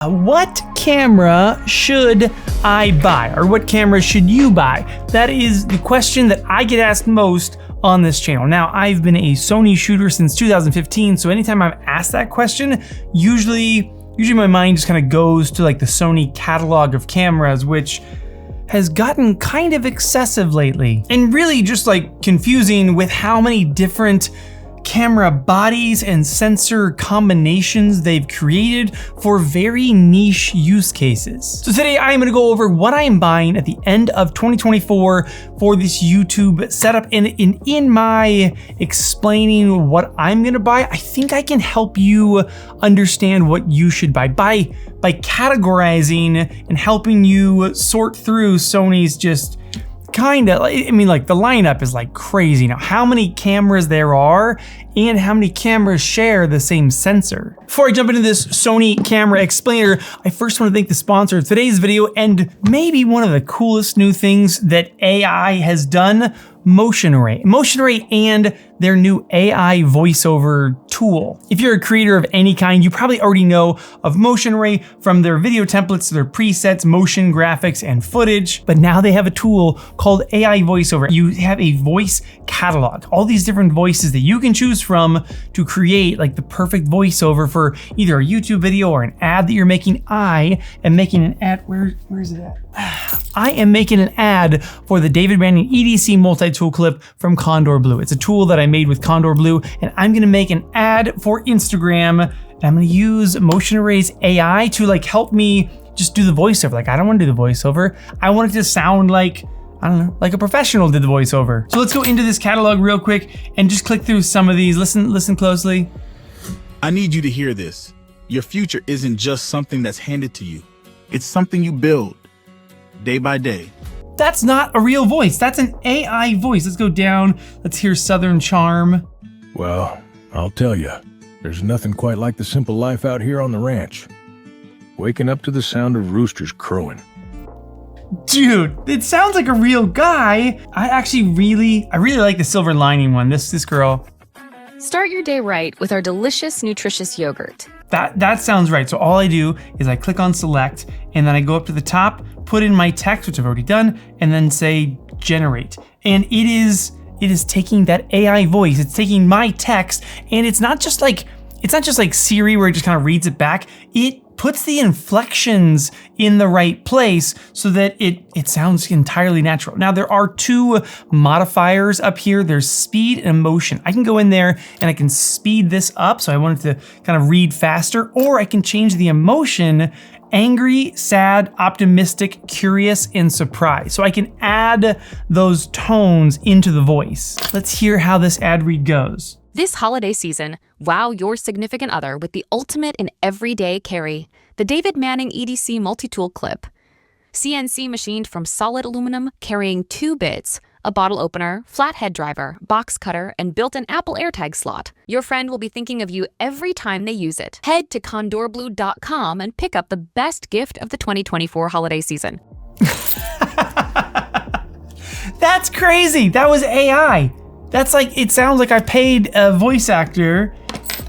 What camera should I buy, or what camera should you buy? That is the question that I get asked most on this channel. Now, I've been a Sony shooter since 2015, so anytime I've asked that question, usually my mind just kind of goes to like the Sony catalog of cameras, which has gotten kind of excessive lately, and really just like confusing with how many different camera bodies and sensor combinations they've created for very niche use cases. So today I am gonna go over what I am buying at the end of 2024 for this YouTube setup, and in my explaining what I'm gonna buy, I think I can help you understand what you should buy by categorizing and helping you sort through Sony's just kinda, I mean, like the lineup is like crazy now. How many cameras there are and how many cameras share the same sensor. Before I jump into this Sony camera explainer, I first want to thank the sponsor of today's video and maybe one of the coolest new things that AI has done, Motion Array. Motion Array and their new AI voiceover tool. If you're a creator of any kind, you probably already know of Motion Array from their video templates to their presets, motion graphics, and footage. But now they have a tool called AI voiceover. You have a voice catalog, all these different voices that you can choose from to create like the perfect voiceover for either a YouTube video or an ad that you're making. I am making an ad, where's it at? I am making an ad for the David Manning EDC multi-tool clip from Condor Blue. It's a tool that I made with Condor Blue, and I'm gonna make an ad for Instagram, and I'm gonna use Motion Array's AI to like help me just do the voiceover. Like, I don't wanna do the voiceover. I want it to sound like, I don't know, like a professional did the voiceover. So let's go into this catalog real quick and just click through some of these. Listen closely. I need you to hear this. Your future isn't just something that's handed to you. It's something you build day by day. That's not a real voice. That's an AI voice. Let's go down. Let's hear Southern Charm. Well, I'll tell you, there's nothing quite like the simple life out here on the ranch. Waking up to the sound of roosters crowing. Dude, it sounds like a real guy. I really like the Silver Lining one. This girl. Start your day right with our delicious, nutritious yogurt. That sounds right. So all I do is I click on select, and then I go up to the top, put in my text, which I've already done, and then say generate. And it is taking that AI voice. It's taking my text, and it's not just like Siri where it just kind of reads it back. It puts the inflections in the right place so that it sounds entirely natural. Now, there are two modifiers up here. There's speed and emotion. I can go in there and I can speed this up, so I want it to kind of read faster, or I can change the emotion: angry, sad, optimistic, curious, and surprised. So I can add those tones into the voice. Let's hear how this ad read goes. This holiday season, wow your significant other with the ultimate in everyday carry, the David Manning EDC multi-tool clip. CNC machined from solid aluminum, carrying 2 bits, a bottle opener, flathead driver, box cutter, and built-in Apple AirTag slot. Your friend will be thinking of you every time they use it. Head to condorblue.com and pick up the best gift of the 2024 holiday season. That's crazy. That was AI. That's like, it sounds like I paid a voice actor,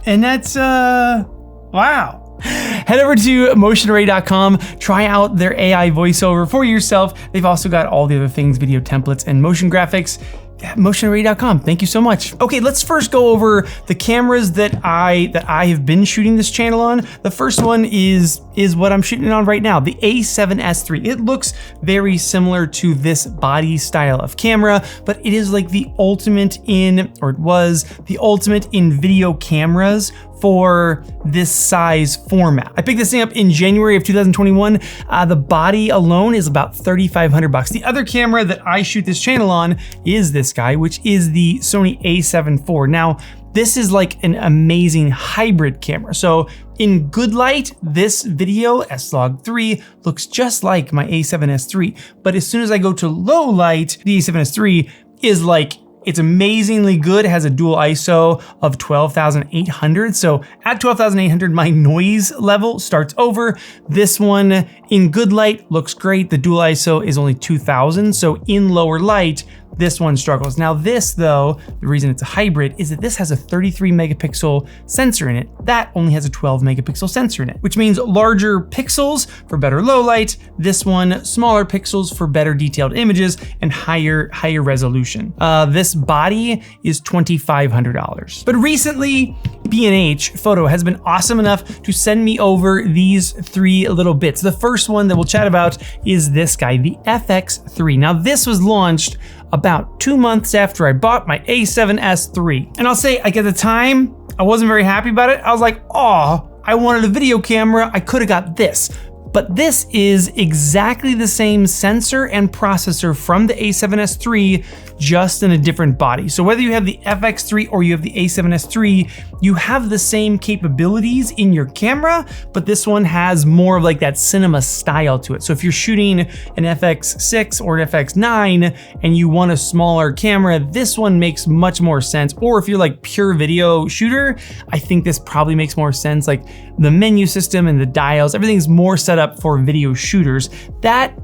and that's, wow. Head over to motionarray.com, try out their AI voiceover for yourself. They've also got all the other things, video templates and motion graphics. Motionarray.com. Thank you so much. Okay, let's first go over the cameras that I have been shooting this channel on. The first one is what I'm shooting on right now, the A7S III. It looks very similar to this body style of camera, but it is like the ultimate in, or it was the ultimate in video cameras for this size format. I picked this thing up in January of 2021. The body alone is about $3,500. The other camera that I shoot this channel on is this guy, which is the Sony A7 IV. Now, this is like an amazing hybrid camera. So in good light, this video, S-Log 3, looks just like my A7S III. But as soon as I go to low light, the A7S III is like, it's amazingly good. It has a dual ISO of 12,800. So at 12,800, my noise level starts over. This one in good light looks great. The dual ISO is only 2,000. So in lower light, this one struggles. Now this though, the reason it's a hybrid is that this has a 33 megapixel sensor in it. That only has a 12 megapixel sensor in it, which means larger pixels for better low light, this one smaller pixels for better detailed images and higher resolution. This body is $2,500. But recently, B&H Photo has been awesome enough to send me over these 3 little bits. The first one that we'll chat about is this guy, the FX3. Now this was launched about 2 months after I bought my A7S III. And I'll say, like, at the time, I wasn't very happy about it. I was like, oh, I wanted a video camera. I could have got this. But this is exactly the same sensor and processor from the A7S III, just in a different body. So whether you have the FX3 or you have the A7S III, you have the same capabilities in your camera, but this one has more of like that cinema style to it. So if you're shooting an FX6 or an FX9 and you want a smaller camera, this one makes much more sense. Or if you're like pure video shooter, I think this probably makes more sense. Like the menu system and the dials, everything's more set up for video shooters. That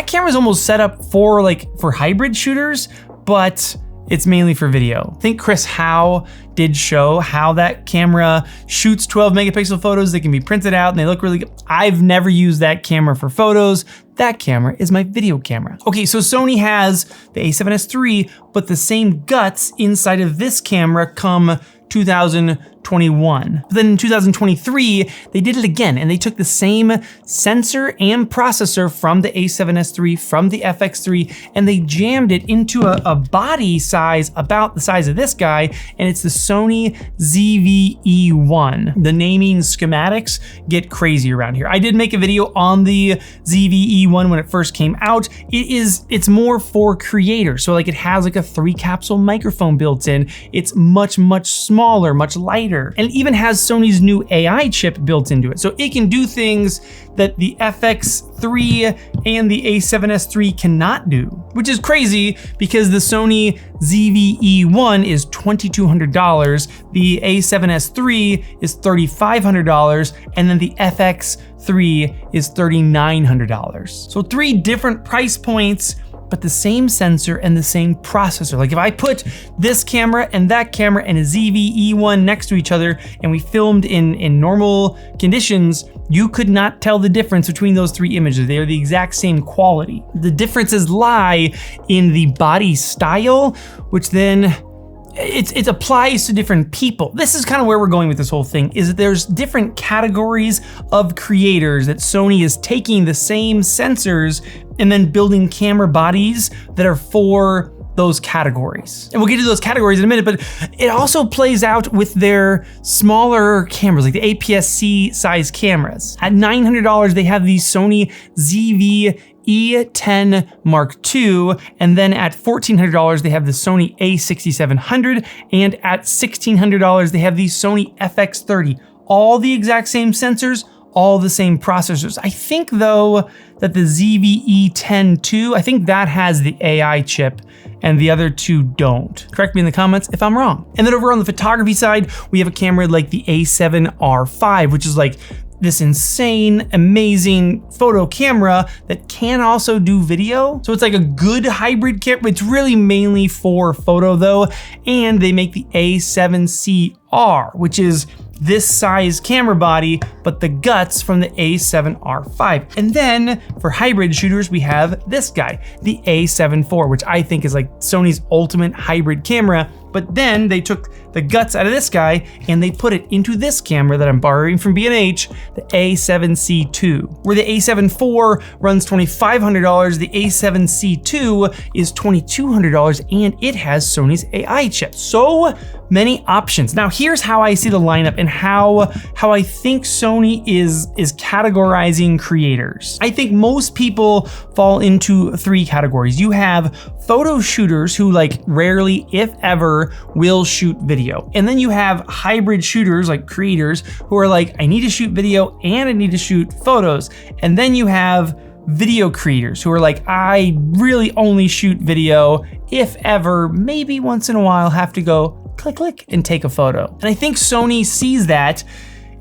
camera is almost set up for hybrid shooters, but it's mainly for video. I think Chris Howe did show how that camera shoots 12 megapixel photos. They can be printed out and they look really good. I've never used that camera for photos. That camera is my video camera. Okay, so Sony has the A7S III, but the same guts inside of this camera come 2021. But then in 2023, they did it again, and they took the same sensor and processor from the A7S III, from the FX3, and they jammed it into a body size about the size of this guy, and it's the Sony ZV-E1. The naming schematics get crazy around here. I did make a video on the ZV-E1 when it first came out. It's more for creators. So like it has like a 3 capsule microphone built in. It's much smaller, much lighter, and even has Sony's new AI chip built into it. So it can do things that the FX3 and the A7S III cannot do, which is crazy because the Sony ZV-E1 is $2,200, the A7S III is $3,500, and then the FX3 is $3,900. So 3 different price points, but the same sensor and the same processor. Like if I put this camera and that camera and a ZV-E1 next to each other and we filmed in normal conditions, you could not tell the difference between those 3 images. They are the exact same quality. The differences lie in the body style, which then it applies to different people. This is kind of where we're going with this whole thing, is that there's different categories of creators that Sony is taking the same sensors and then building camera bodies that are for those categories. And we'll get to those categories in a minute, but it also plays out with their smaller cameras, like the APS-C size cameras. At $900, they have the Sony ZV-E10 Mark II, and then at $1,400, they have the Sony A6700, and at $1,600, they have the Sony FX30. All the exact same sensors, all the same processors. I think though that the ZV-E10 II, I think that has the AI chip and the other 2 don't. Correct me in the comments if I'm wrong. And then over on the photography side, we have a camera like the A7R5, which is like this insane, amazing photo camera that can also do video. So it's like a good hybrid camera. It's really mainly for photo though. And they make the A7CR, which is this size camera body, but the guts from the A7R5. And then for hybrid shooters, we have this guy, the A7 IV, which I think is like Sony's ultimate hybrid camera. But then they took the guts out of this guy and they put it into this camera that I'm borrowing from B&H, the A7C II. Where the A7 IV runs $2,500, the A7C II is $2,200, and it has Sony's AI chip. So many options. Now here's how I see the lineup and how I think Sony is categorizing creators. I think most people fall into 3 categories. You have photo shooters who like rarely, if ever, will shoot video. And then you have hybrid shooters like creators who are like, I need to shoot video and I need to shoot photos. And then you have video creators who are like, I really only shoot video, if ever, maybe once in a while have to go click and take a photo. And I think Sony sees that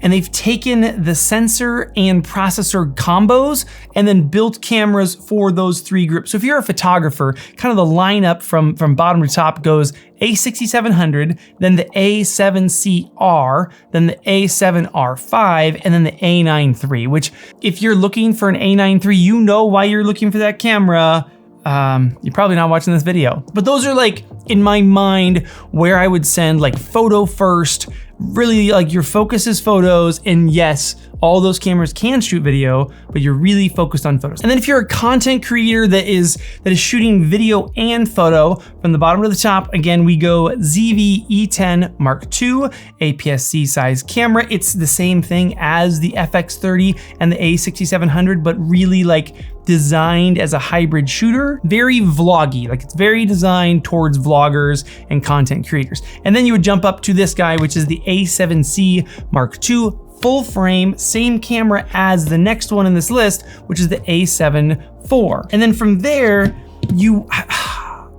and they've taken the sensor and processor combos and then built cameras for those three groups. So if you're a photographer, kind of the lineup from bottom to top goes A6700, then the A7CR, then the A7R5, and then the A9 III, which if you're looking for an A9 III, you know why you're looking for that camera. You're probably not watching this video. But those are like, in my mind, where I would send like photo first, really like your focus is photos, and yes, all those cameras can shoot video, but you're really focused on photos. And then if you're a content creator that is shooting video and photo, from the bottom to the top, again, we go ZV-E10 Mark II, APS-C size camera. It's the same thing as the FX30 and the A6700, but really like designed as a hybrid shooter, very vloggy, like it's very designed towards vloggers and content creators. And then you would jump up to this guy, which is the A7C Mark II, full frame, same camera as the next one in this list, which is the A7 IV. And then from there,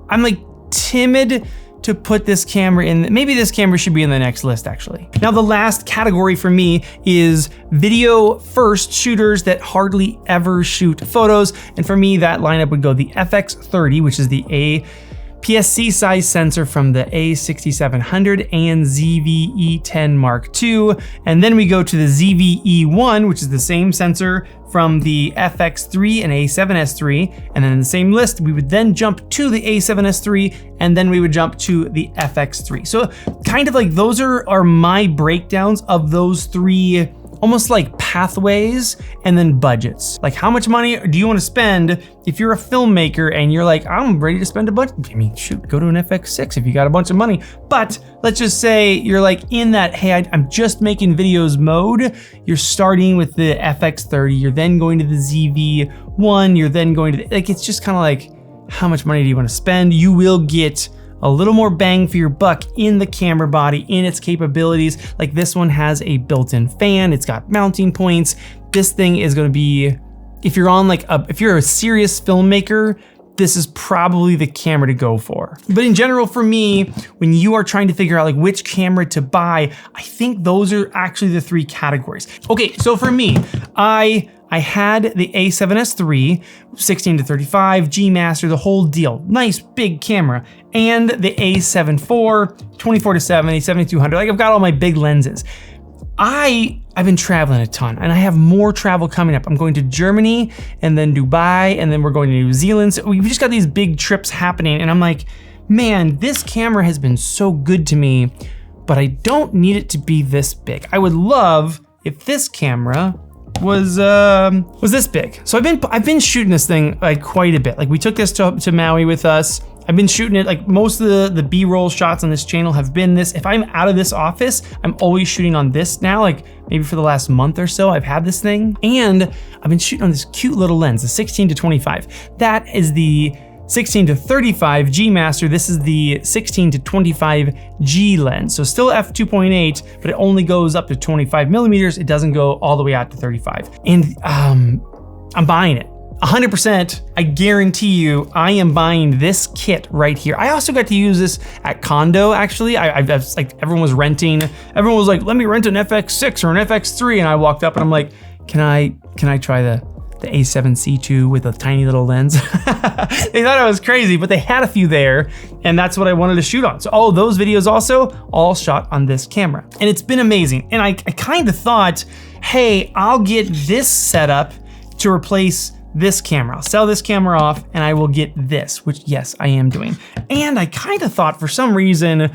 I'm like timid to put this camera in. Maybe this camera should be in the next list, actually. Now, the last category for me is video first shooters that hardly ever shoot photos. And for me, that lineup would go the FX30, which is the APS-C size sensor from the A6700 and ZV-E10 Mark II. And then we go to the ZV-E1, which is the same sensor from the FX3 and A7S III. And then in the same list, we would then jump to the A7S III, and then we would jump to the FX3. So kind of like those are my breakdowns of those three, almost like pathways and then budgets. Like how much money do you want to spend if you're a filmmaker and you're like, I'm ready to spend a bunch. I mean, shoot, go to an FX6 if you got a bunch of money. But let's just say you're like in that, hey, I'm just making videos mode. You're starting with the FX30, you're then going to the ZV-1, you're then going to, like, it's just kind of like, how much money do you want to spend? You will get a little more bang for your buck in the camera body, in its capabilities. Like this one has a built-in fan, it's got mounting points. This thing is gonna be, if you're on like if you're a serious filmmaker, this is probably the camera to go for. But in general, for me, when you are trying to figure out like which camera to buy, I think those are actually the three categories. Okay, so for me, I had the A7S III, 16-35, G Master, the whole deal. Nice big camera. And the A7 IV, 24-70, 7200. Like I've got all my big lenses. I've been traveling a ton and I have more travel coming up. I'm going to Germany and then Dubai and then we're going to New Zealand. So we've just got these big trips happening and I'm like, man, this camera has been so good to me, but I don't need it to be this big. I would love if this camera was this big. So I've been shooting this thing like quite a bit. Like we took this to Maui with us. I've been shooting it, like most of the B-roll shots on this channel have been this. If I'm out of this office, I'm always shooting on this now, like maybe for the last month or so, I've had this thing. And I've been shooting on this cute little lens, the 16-25. That is the 16-35 G Master. This is the 16-25 G lens. So still f2.8, but it only goes up to 25 millimeters. It doesn't go all the way out to 35. And I'm buying it. 100%, I guarantee you, I am buying this kit right here. I also got to use this at Condo, actually. I like, everyone was renting. Everyone was like, let me rent an FX6 or an FX3. And I walked up and I'm like, can I try the A7C2 with a tiny little lens? They thought I was crazy, but they had a few there and that's what I wanted to shoot on. So all of those videos also all shot on this camera. And it's been amazing. And I kind of thought, hey, I'll get this setup to replace this camera. I'll sell this camera off and I will get this, which yes, I am doing. And I kind of thought for some reason,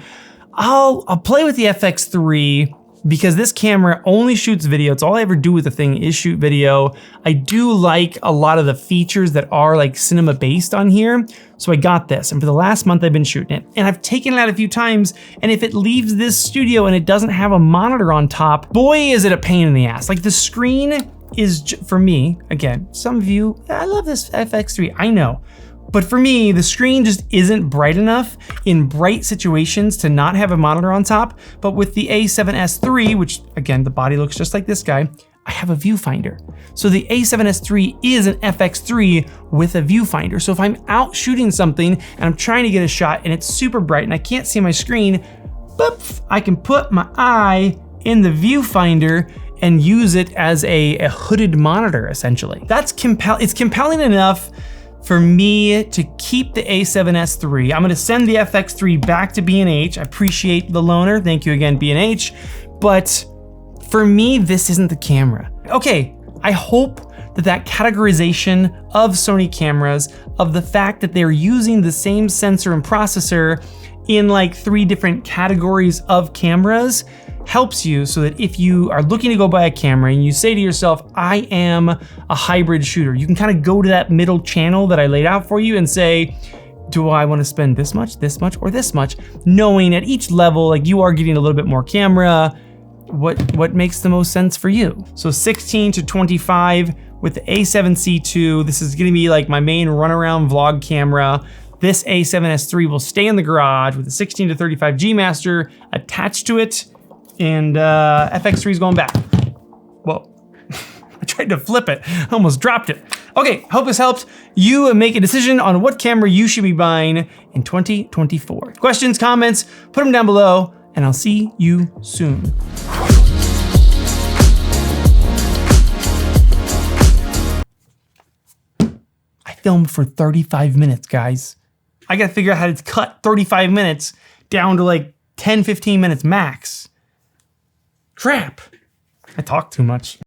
I'll play with the FX3 because this camera only shoots video. It's all I ever do with the thing is shoot video. I do like a lot of the features that are like cinema based on here. So I got this and for the last month I've been shooting it and I've taken it out a few times. And if it leaves this studio and it doesn't have a monitor on top, boy, is it a pain in the ass. Like the screen is, for me, again, some of you, I love this FX3, I know. But for me, the screen just isn't bright enough in bright situations to not have a monitor on top. But with the A7S III, which again, the body looks just like this guy, I have a viewfinder. So the A7S III is an FX3 with a viewfinder. So if I'm out shooting something and I'm trying to get a shot and it's super bright and I can't see my screen, boop, I can put my eye in the viewfinder and use it as a hooded monitor, essentially. It's compelling enough for me to keep the A7S III. I'm gonna send the FX3 back to B&H. I appreciate the loaner, thank you again, B&H. But for me, this isn't the camera. Okay, I hope that categorization of Sony cameras, of the fact that they're using the same sensor and processor in like 3 different categories of cameras, helps you so that if you are looking to go buy a camera and you say to yourself, I am a hybrid shooter, you can kind of go to that middle channel that I laid out for you and say, do I want to spend this much, or this much? Knowing at each level, like you are getting a little bit more camera, what makes the most sense for you? So 16 to 25 with the A7C II, this is gonna be like my main runaround vlog camera. This A7S III will stay in the garage with a 16 to 35 G Master attached to it, and FX3 is going back. Whoa, I tried to flip it, I almost dropped it. Okay, hope this helped you make a decision on what camera you should be buying in 2024. Questions, comments, put them down below, and I'll see you soon. I filmed for 35 minutes, guys. I gotta figure out how to cut 35 minutes down to like 10, 15 minutes max. Crap. I talk too much.